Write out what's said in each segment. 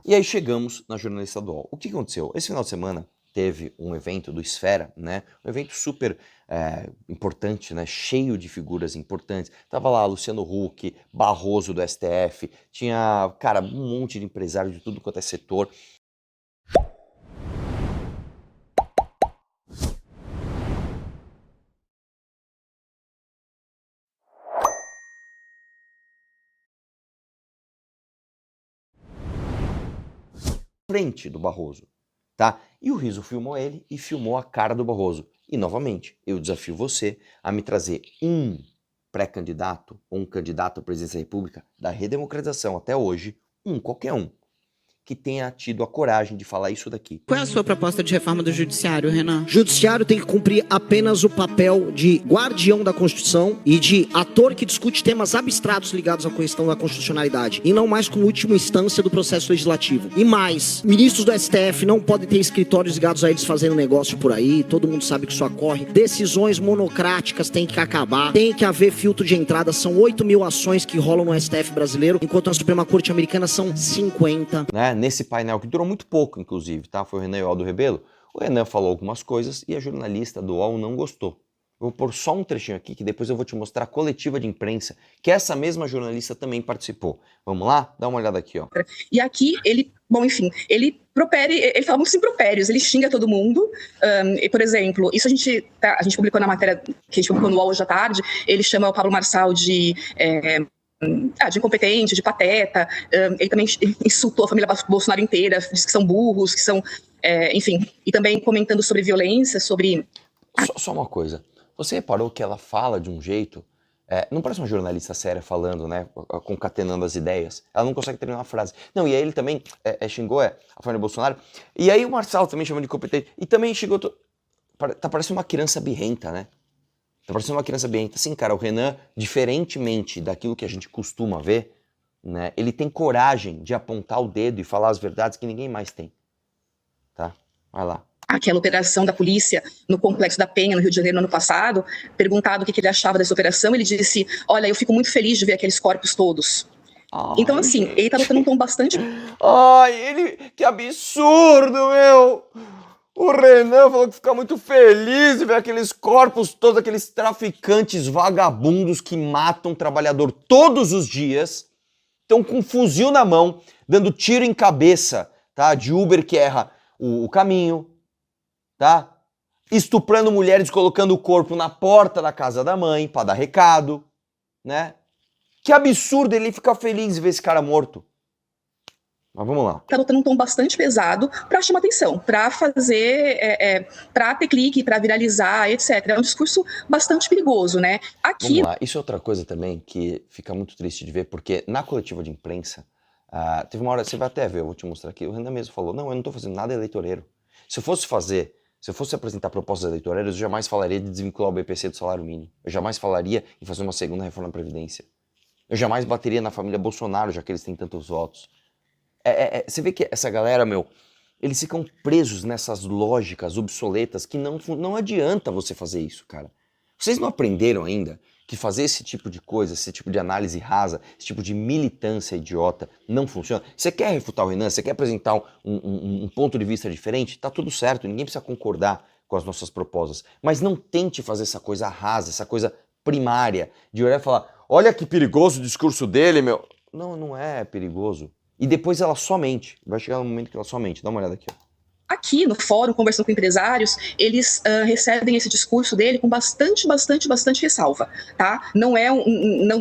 E aí chegamos na jornalista do UOL. O que aconteceu? Esse final de semana teve um evento do Esfera, né? Um evento super importante, né? Cheio de figuras importantes. Tava lá Luciano Huck, Barroso do STF, tinha, cara, um monte de empresários de tudo quanto é setor. Frente do Barroso, tá? E o Riso filmou ele e filmou a cara do Barroso. E, novamente, eu desafio você a me trazer um pré-candidato ou um candidato à presidência da República da redemocratização até hoje, qualquer um, que tenha tido a coragem de falar isso daqui. Qual é a sua proposta de reforma do judiciário, Renan? Judiciário tem que cumprir apenas o papel de guardião da Constituição e de ator que discute temas abstratos ligados à questão da constitucionalidade, e não mais como última instância do processo legislativo. E mais, ministros do STF não podem ter escritórios ligados a eles fazendo negócio por aí, todo mundo sabe que isso ocorre. Decisões monocráticas têm que acabar, tem que haver filtro de entrada, são 8 mil ações que rolam no STF brasileiro, enquanto na Suprema Corte Americana são 50. Né? Nesse painel, que durou muito pouco, inclusive, tá? Foi o Renan e o Aldo Rebelo. O Renan falou algumas coisas e a jornalista do UOL não gostou. Eu vou pôr só um trechinho aqui que depois eu vou te mostrar a coletiva de imprensa que essa mesma jornalista também participou. Vamos lá? Dá uma olhada aqui, ó. E aqui ele, bom, enfim, ele fala muitos impropérios, ele xinga todo mundo. E, por exemplo, isso a gente publicou na matéria que a gente publicou no UOL hoje à tarde. Ele chama o Pablo Marçal de incompetente, de pateta. Ele também insultou a família Bolsonaro inteira, disse que são burros, que são, enfim, e também comentando sobre violência, sobre... Só uma coisa, você reparou que ela fala de um jeito, não parece uma jornalista séria falando, né, concatenando as ideias, ela não consegue terminar uma frase. Não, e aí ele também xingou a família Bolsonaro, e aí o Marçal também chamou de incompetente, e também xingou... Tá parecendo uma criança birrenta, né? Tá parecendo uma criança birrenta. Sim, cara, o Renan, diferentemente daquilo que a gente costuma ver, né, ele tem coragem de apontar o dedo e falar as verdades que ninguém mais tem. Tá? Vai lá. Aquela operação da polícia no Complexo da Penha, no Rio de Janeiro, no ano passado, perguntado o que ele achava dessa operação, ele disse, olha, eu fico muito feliz de ver aqueles corpos todos. Então, assim, ele tá botando um tom bastante... Que absurdo, meu! O Renan falou que fica muito feliz de ver aqueles corpos todos, aqueles traficantes vagabundos que matam trabalhador todos os dias, estão com um fuzil na mão, dando tiro em cabeça, tá? De Uber que erra o caminho, tá? Estuprando mulheres, colocando o corpo na porta da casa da mãe para dar recado, né? Que absurdo, ele fica feliz de ver esse cara morto. Mas vamos lá. Tá botando um tom bastante pesado para chamar atenção, para fazer, para ter clique, para viralizar, etc. É um discurso bastante perigoso, né? Vamos lá, isso é outra coisa também que fica muito triste de ver, porque na coletiva de imprensa, teve uma hora, você vai até ver, eu vou te mostrar aqui, o Renan mesmo falou, não, eu não tô fazendo nada eleitoreiro. Se eu fosse apresentar propostas eleitoreiras, eu jamais falaria de desvincular o BPC do salário mínimo. Eu jamais falaria em fazer uma segunda reforma da Previdência. Eu jamais bateria na família Bolsonaro, já que eles têm tantos votos. Você vê que essa galera, meu, eles ficam presos nessas lógicas obsoletas que não adianta você fazer isso, cara. Vocês não aprenderam ainda que fazer esse tipo de coisa, esse tipo de análise rasa, esse tipo de militância idiota não funciona? Você quer refutar o Renan? Você quer apresentar um ponto de vista diferente? Tá tudo certo, ninguém precisa concordar com as nossas propostas. Mas não tente fazer essa coisa rasa, essa coisa primária, de olhar e falar, olha que perigoso o discurso dele, meu. Não, não é perigoso. E depois ela somente, vai chegar no momento que ela somente, dá uma olhada aqui, ó. Aqui no fórum, conversando com empresários, eles recebem esse discurso dele com bastante ressalva, tá? Não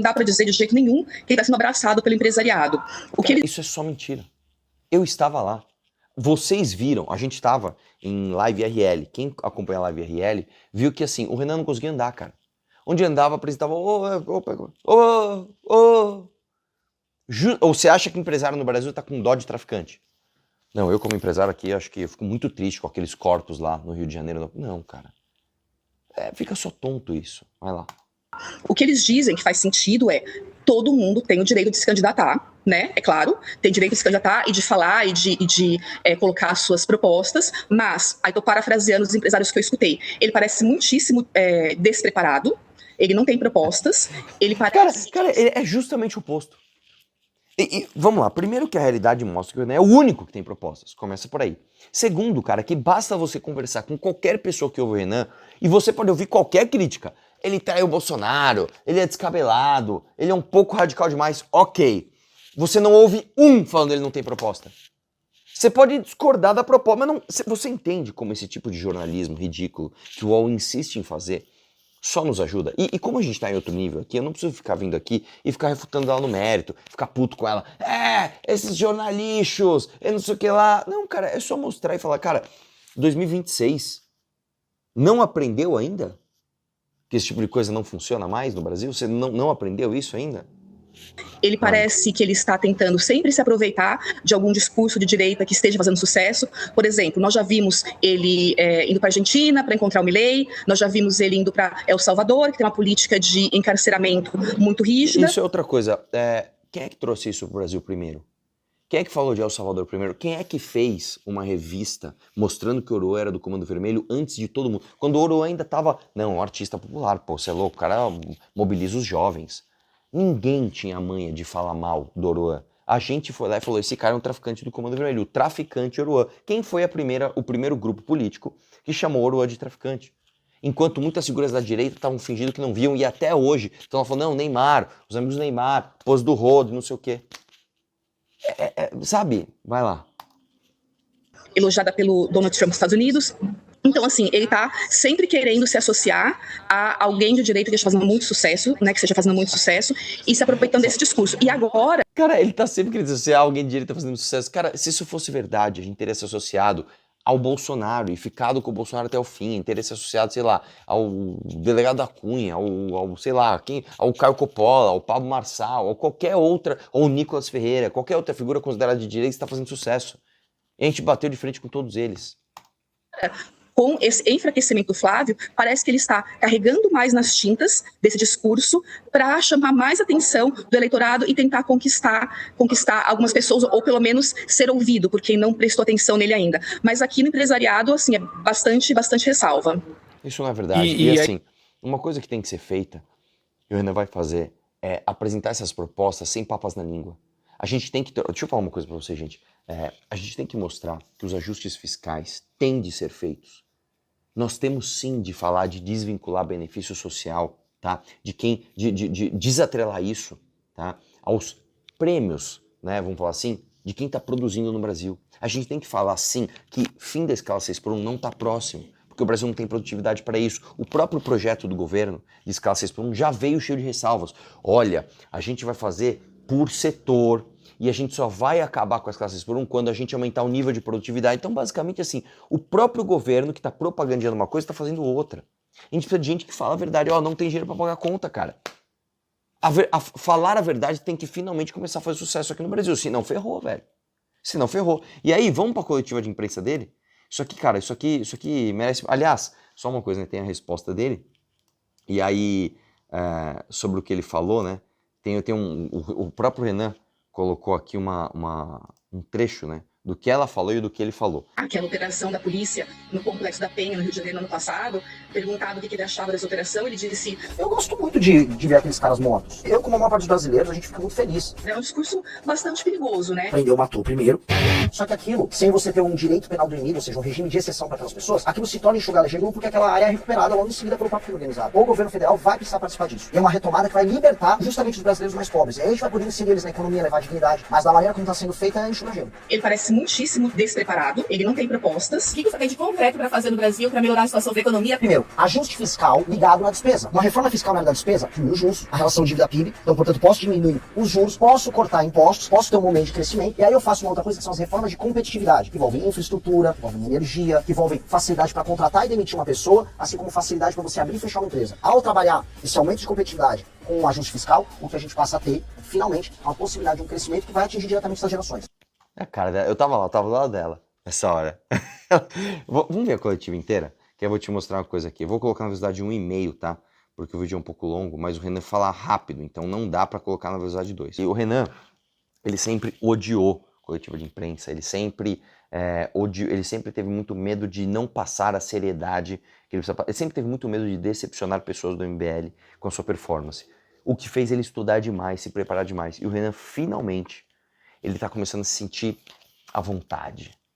dá para dizer de jeito nenhum que ele está sendo abraçado pelo empresariado. Isso é só mentira. Eu estava lá. Vocês viram, a gente estava em Live RL. Quem acompanha a Live RL viu que assim, o Renan não conseguia andar, cara. Onde andava, apresentava, ou você acha que empresário no Brasil tá com dó de traficante? Não, eu como empresário aqui, acho que eu fico muito triste com aqueles corpos lá no Rio de Janeiro. Não, cara. Fica só tonto isso. Vai lá. O que eles dizem que faz sentido todo mundo tem o direito de se candidatar, né? É claro, tem direito de se candidatar e de falar e de colocar as suas propostas, mas, aí tô parafraseando os empresários que eu escutei, ele parece muitíssimo despreparado, ele não tem propostas, ele parece... Cara, ele é justamente o oposto. E vamos lá, primeiro que a realidade mostra que o Renan é o único que tem propostas, começa por aí. Segundo, cara, que basta você conversar com qualquer pessoa que ouve o Renan e você pode ouvir qualquer crítica. Ele traiu o Bolsonaro, ele é descabelado, ele é um pouco radical demais, ok. Você não ouve um falando que ele não tem proposta. Você pode discordar da proposta, mas não, você entende como esse tipo de jornalismo ridículo que o UOL insiste em fazer só nos ajuda. E como a gente tá em outro nível aqui, eu não preciso ficar vindo aqui e ficar refutando ela no mérito, ficar puto com ela. Esses jornalixos, eu não sei o que lá. Não, cara, é só mostrar e falar, cara, 2026, não aprendeu ainda que esse tipo de coisa não funciona mais no Brasil? Você não aprendeu isso ainda? Ele parece que ele está tentando sempre se aproveitar de algum discurso de direita que esteja fazendo sucesso. Por exemplo, nós já vimos ele indo para a Argentina para encontrar o Milei, nós já vimos ele indo para El Salvador, que tem uma política de encarceramento muito rígida. Isso é outra coisa. Quem é que trouxe isso para o Brasil primeiro? Quem é que falou de El Salvador primeiro? Quem é que fez uma revista mostrando que o Ouro era do Comando Vermelho antes de todo mundo? Quando o Ouro ainda estava... Não, um artista popular, pô, você é louco, o cara mobiliza os jovens. Ninguém tinha a manha de falar mal do Oruan. A gente foi lá e falou, esse cara é um traficante do Comando Vermelho, o traficante Oruan. Quem foi o primeiro grupo político que chamou Oruan de traficante? Enquanto muitas figuras da direita estavam fingindo que não viam, e até hoje estão falando, não, Neymar, os amigos do Neymar, pose do Rodo, não sei o quê. Sabe? Vai lá. Elogiada pelo Donald Trump dos Estados Unidos. Então, assim, ele tá sempre querendo se associar a alguém de direita que esteja fazendo muito sucesso, né, que esteja fazendo muito sucesso, e se aproveitando desse discurso. E agora... Cara, ele tá sempre querendo se associar a alguém de direita fazendo sucesso. Cara, se isso fosse verdade, a gente teria se associado ao Bolsonaro e ficado com o Bolsonaro até o fim, teria se associado, sei lá, ao delegado da Cunha, ao sei lá, ao Caio Coppola, ao Pablo Marçal, ao qualquer outra, ou o Nicolas Ferreira, qualquer outra figura considerada de direita que está fazendo sucesso. E a gente bateu de frente com todos eles. Com esse enfraquecimento do Flávio, parece que ele está carregando mais nas tintas desse discurso para chamar mais atenção do eleitorado e tentar conquistar algumas pessoas, ou pelo menos ser ouvido por quem não prestou atenção nele ainda. Mas aqui no empresariado, assim, é bastante ressalva. Isso não é verdade. E assim, uma coisa que tem que ser feita, e o Renan vai fazer, é apresentar essas propostas sem papas na língua. A gente tem que... Deixa eu falar uma coisa para você, gente. A gente tem que mostrar que os ajustes fiscais têm de ser feitos. Nós temos sim de falar de desvincular benefício social, tá? De desatrelar isso, tá? Aos prêmios, né? Vamos falar assim, de quem está produzindo no Brasil. A gente tem que falar sim que fim da escala 6x1 não está próximo, porque o Brasil não tem produtividade para isso. O próprio projeto do governo de escala 6x1 já veio cheio de ressalvas. Olha, a gente vai fazer por setor, e a gente só vai acabar com as classes por um quando a gente aumentar o nível de produtividade. Então, basicamente, assim, o próprio governo que está propagandeando uma coisa está fazendo outra. A gente precisa de gente que fala a verdade. Não tem dinheiro para pagar a conta, cara. Falar a verdade tem que finalmente começar a fazer sucesso aqui no Brasil. Senão ferrou, velho. Senão ferrou. E aí, vamos para a coletiva de imprensa dele? Isso aqui, cara, isso aqui merece... Aliás, só uma coisa, né? Tem a resposta dele. E aí, sobre o que ele falou, né? O próprio Renan colocou aqui um trecho, né, do que ela falou e do que ele falou. Aquela operação da polícia no Complexo da Penha, no Rio de Janeiro, no ano passado, perguntado o que ele achava dessa operação, ele disse... Eu gosto muito de ver aqueles caras mortos. Eu, como a maior parte dos brasileiros, a gente fica muito feliz. É um discurso bastante perigoso, né? Prendeu, matou primeiro. Só que aquilo, sem você ter um direito penal do inimigo, ou seja, um regime de exceção para aquelas pessoas, aquilo se torna enxugar legítima porque aquela área é recuperada logo em seguida pelo próprio crime organizado. O governo federal vai precisar participar disso. É uma retomada que vai libertar justamente os brasileiros mais pobres. E aí a gente vai poder inserir eles na economia, levar dignidade. Mas da maneira como está sendo feita, é enxugar gelo. Ele parece muitíssimo despreparado, ele não tem propostas. O que você tem de concreto para fazer no Brasil para melhorar a situação da economia? Primeiro, ajuste fiscal ligado na despesa. Uma reforma fiscal na área da despesa diminui os juros, a relação dívida-PIB, então, portanto, posso diminuir os juros, posso cortar impostos, posso ter um momento de crescimento, e aí eu faço uma outra coisa que são as reformas de competitividade, que envolvem infraestrutura, que envolvem energia, que envolvem facilidade para contratar e demitir uma pessoa, assim como facilidade para você abrir e fechar uma empresa. Ao trabalhar esse aumento de competitividade com o ajuste fiscal, o que a gente passa a ter, finalmente, é uma possibilidade de um crescimento que vai atingir diretamente essas gerações. Cara, eu tava do lado dela, nessa hora. Vamos ver a coletiva inteira? Que eu vou te mostrar uma coisa aqui. Eu vou colocar na velocidade 1,5, tá? Porque o vídeo é um pouco longo, mas o Renan fala rápido, então não dá pra colocar na velocidade 2. E o Renan, ele sempre odiou coletiva de imprensa, ele sempre teve muito medo de não passar a seriedade que ele precisa. Ele sempre teve muito medo de decepcionar pessoas do MBL com a sua performance. O que fez ele estudar demais, se preparar demais. E o Renan finalmente ele está começando a se sentir à vontade.